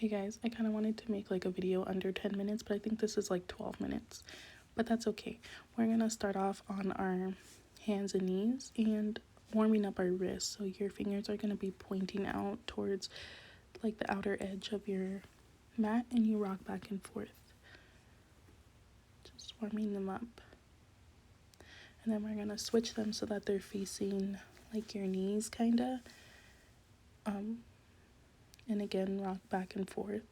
Hey guys, I kind of wanted to make like a video under 10 minutes, but I think this is like 12 minutes. But that's okay. We're gonna start off on our hands and knees and warming up our wrists. So your fingers are gonna be pointing out towards like the outer edge of your mat and you rock back and forth. Just warming them up. And then we're gonna switch them so that they're facing like your knees kinda. And again, rock back and forth.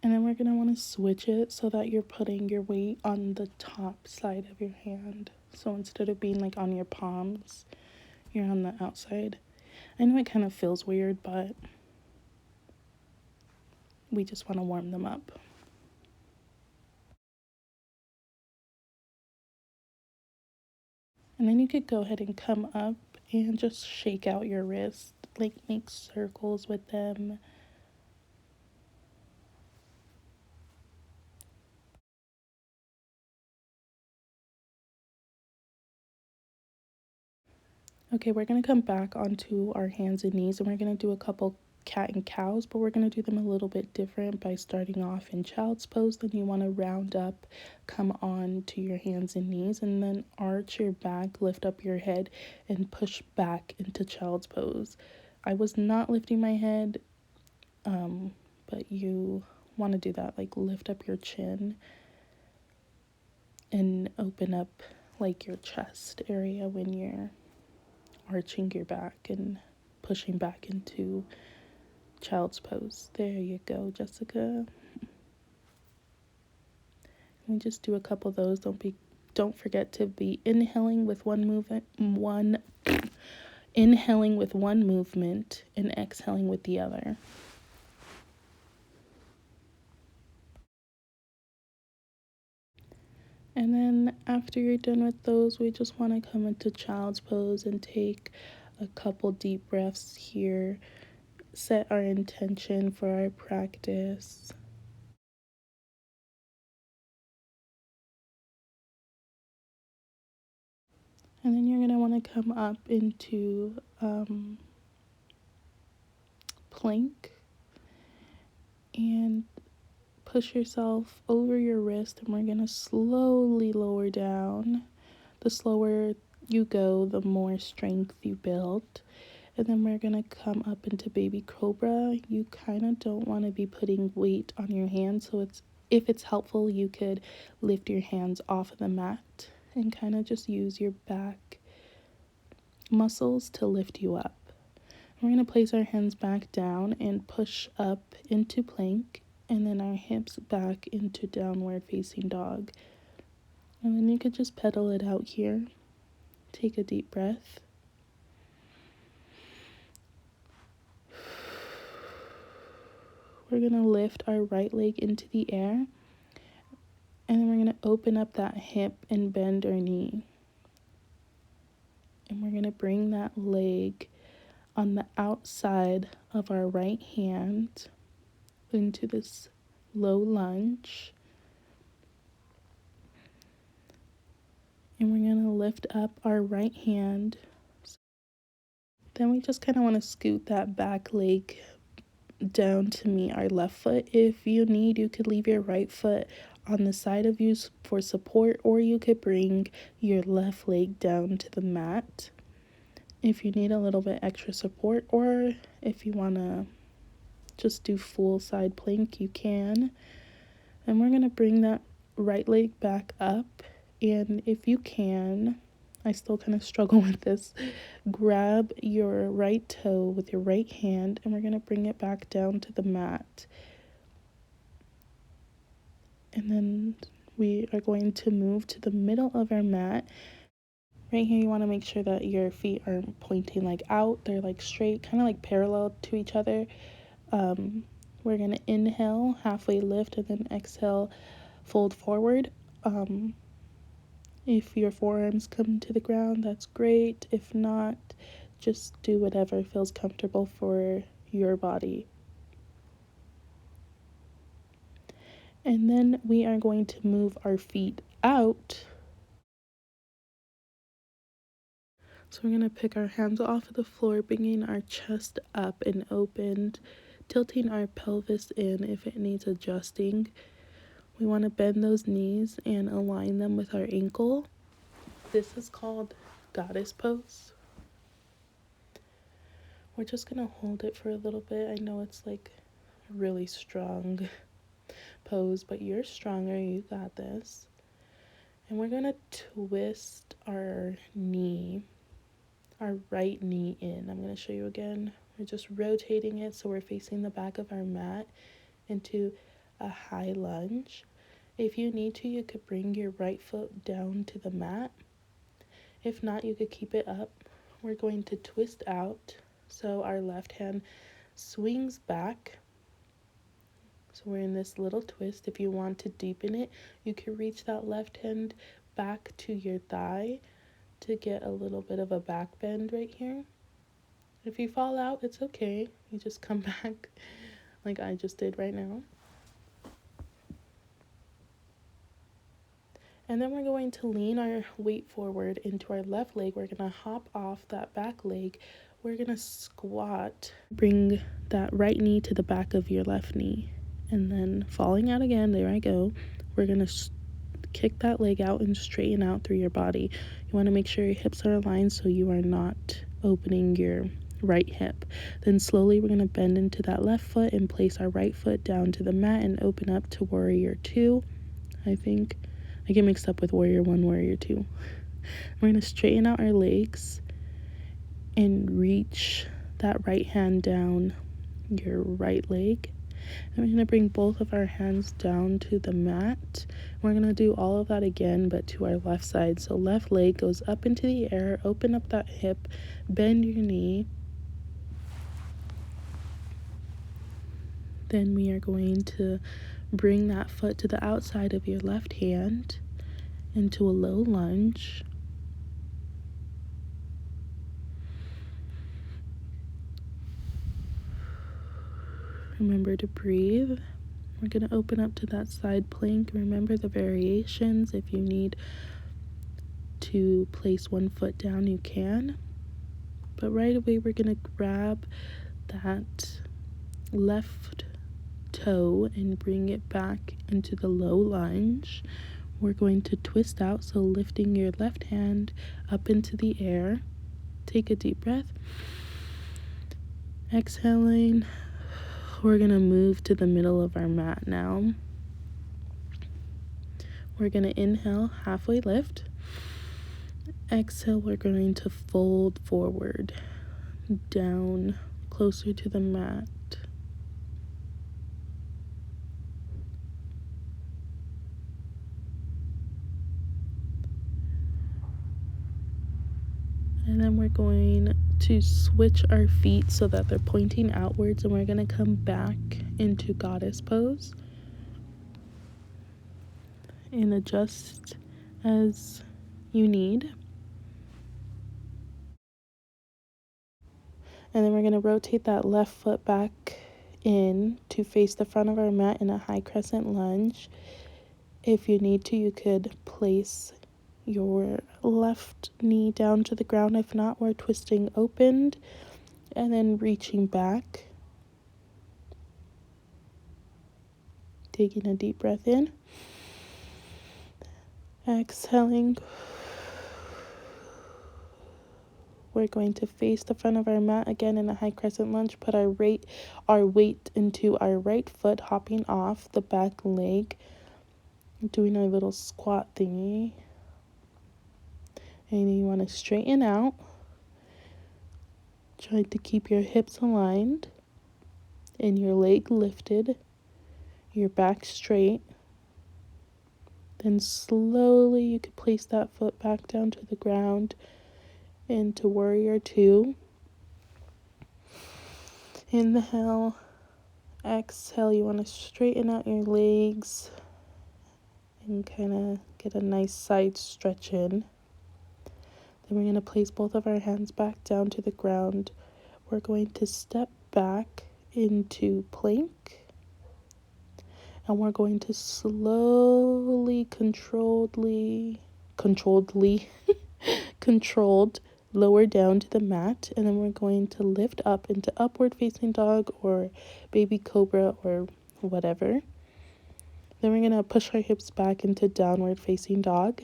And then we're going to want to switch it so that you're putting your weight on the top side of your hand. So instead of being like on your palms, you're on the outside. I know it kind of feels weird, but we just want to warm them up. And then you could go ahead and come up and just shake out your wrist, like make circles with them. Okay, we're going to come back onto our hands and knees and we're going to do a couple cat and cows, but we're going to do them a little bit different by starting off in child's pose. Then you want to round up, come on to your hands and knees, and then arch your back, lift up your head, and push back into child's pose. I was not lifting my head, but you want to do that, like lift up your chin and open up like your chest area when you're arching your back and pushing back into child's pose. There you go, Jessica. And just do a couple of those. Don't forget to be inhaling with one movement and exhaling with the other. And then after you're done with those, we just want to come into child's pose and take a couple deep breaths here. Set our intention for our practice. And then you're going to want to come up into plank and push yourself over your wrist, and we're going to slowly lower down. The slower you go, the more strength you build. And then we're going to come up into baby cobra. You kind of don't want to be putting weight on your hands, so if it's helpful, you could lift your hands off of the mat and kind of just use your back muscles to lift you up. We're going to place our hands back down and push up into plank, and then our hips back into downward facing dog. And then you could just pedal it out here. Take a deep breath. We're going to lift our right leg into the air, and then we're going to open up that hip and bend our knee. And we're going to bring that leg on the outside of our right hand into this low lunge. And we're going to lift up our right hand. Then we just kind of want to scoot that back leg down to meet our left foot. If you need, you could leave your right foot on the side of you for support, or you could bring your left leg down to the mat if you need a little bit extra support, or if you want to just do full side plank, you can. And we're going to bring that right leg back up, and if you can, I still kind of struggle with this, grab your right toe with your right hand, and we're going to bring it back down to the mat. And then we are going to move to the middle of our mat. Right here, you want to make sure that your feet aren't pointing like out. They're like straight, kind of like parallel to each other. We're going to inhale, halfway lift, and then exhale, fold forward. If your forearms come to the ground, that's great. If not, just do whatever feels comfortable for your body. And then we are going to move our feet out. So we're going to pick our hands off of the floor, bringing our chest up and opened, tilting our pelvis in if it needs adjusting. We want to bend those knees and align them with our ankle. This is called goddess pose. We're just going to hold it for a little bit. I know it's like a really strong pose, but you're stronger. You got this. And we're going to twist our knee, our right knee in. I'm going to show you again. We're just rotating it so we're facing the back of our mat into a high lunge. If you need to, you could bring your right foot down to the mat. If not, you could keep it up. We're going to twist out so our left hand swings back. So we're in this little twist. If you want to deepen it, you can reach that left hand back to your thigh to get a little bit of a back bend right here. If you fall out, it's okay. You just come back like I just did right now. And then we're going to lean our weight forward into our left leg. We're going to hop off that back leg. We're going to squat. Bring that right knee to the back of your left knee. And then falling out again, there I go. We're going to kick that leg out and straighten out through your body. You want to make sure your hips are aligned so you are not opening your right hip. Then slowly we're going to bend into that left foot and place our right foot down to the mat and open up to warrior 2. I think I get mixed up with warrior 1, warrior 2. We're going to straighten out our legs and reach that right hand down your right leg. And we're going to bring both of our hands down to the mat. We're going to do all of that again, but to our left side. So left leg goes up into the air, open up that hip, bend your knee. Then we are going to bring that foot to the outside of your left hand into a low lunge. Remember to breathe. We're going to open up to that side plank. Remember the variations. If you need to place one foot down, you can. But right away, we're going to grab that left toe and bring it back into the low lunge. We're going to twist out, so lifting your left hand up into the air. Take a deep breath. Exhaling. We're going to move to the middle of our mat now. We're going to inhale, halfway lift. Exhale, we're going to fold forward, down, closer to the mat. And then we're going to switch our feet so that they're pointing outwards, and we're going to come back into goddess pose and adjust as you need. And then we're going to rotate that left foot back in to face the front of our mat in a high crescent lunge. If you need to, you could place your left knee down to the ground. If not, we're twisting opened and then reaching back. Taking a deep breath in. Exhaling. We're going to face the front of our mat again in a high crescent lunge. Put our weight into our right foot, hopping off the back leg, doing our little squat thingy. And you want to straighten out. Try to keep your hips aligned and your leg lifted, your back straight. Then slowly you could place that foot back down to the ground into warrior two. Inhale, exhale. You want to straighten out your legs and kind of get a nice side stretch in. Then we're going to place both of our hands back down to the ground. We're going to step back into plank. And we're going to slowly, controlled lower down to the mat. And then we're going to lift up into upward facing dog or baby cobra or whatever. Then we're going to push our hips back into downward facing dog.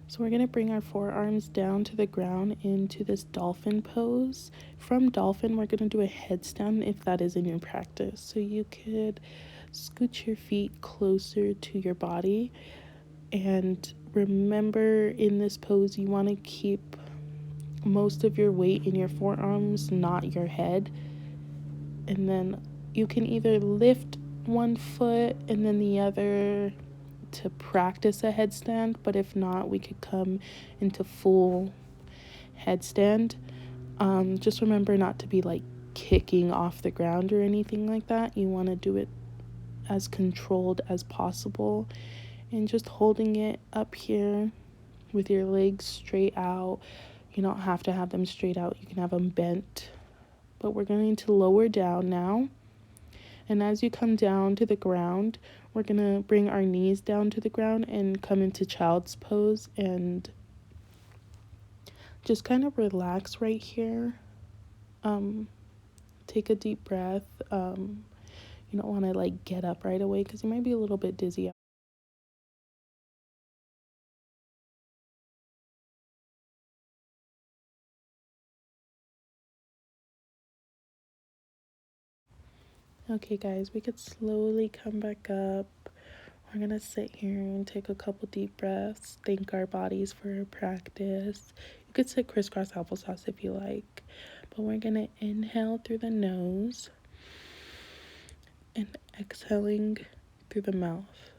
So we're going to bring our forearms down to the ground into this dolphin pose. From dolphin, we're going to do a headstand if that is in your practice. So you could scoot your feet closer to your body. And remember, in this pose, you want to keep most of your weight in your forearms, not your head. And then you can either lift one foot and then the other to practice a headstand, but if not, we could come into full headstand. Just remember not to be like kicking off the ground or anything like that. You want to do it as controlled as possible and just holding it up here with your legs straight out. You don't have to have them straight out, you can have them bent. But we're going to lower down now. And as you come down to the ground, we're going to bring our knees down to the ground and come into child's pose and just kind of relax right here. Take a deep breath. You don't want to like get up right away because you might be a little bit dizzy. Okay guys, we could slowly come back up. We're gonna sit here and take a couple deep breaths, thank our bodies for our practice. You could sit crisscross applesauce if you like, but we're gonna inhale through the nose and exhaling through the mouth.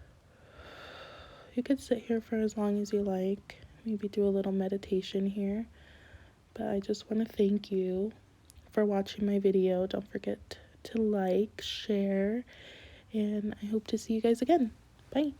You could sit here for as long as you like, maybe do a little meditation here, but I just want to thank you for watching my video. Don't forget to like, share, and I hope to see you guys again. Bye.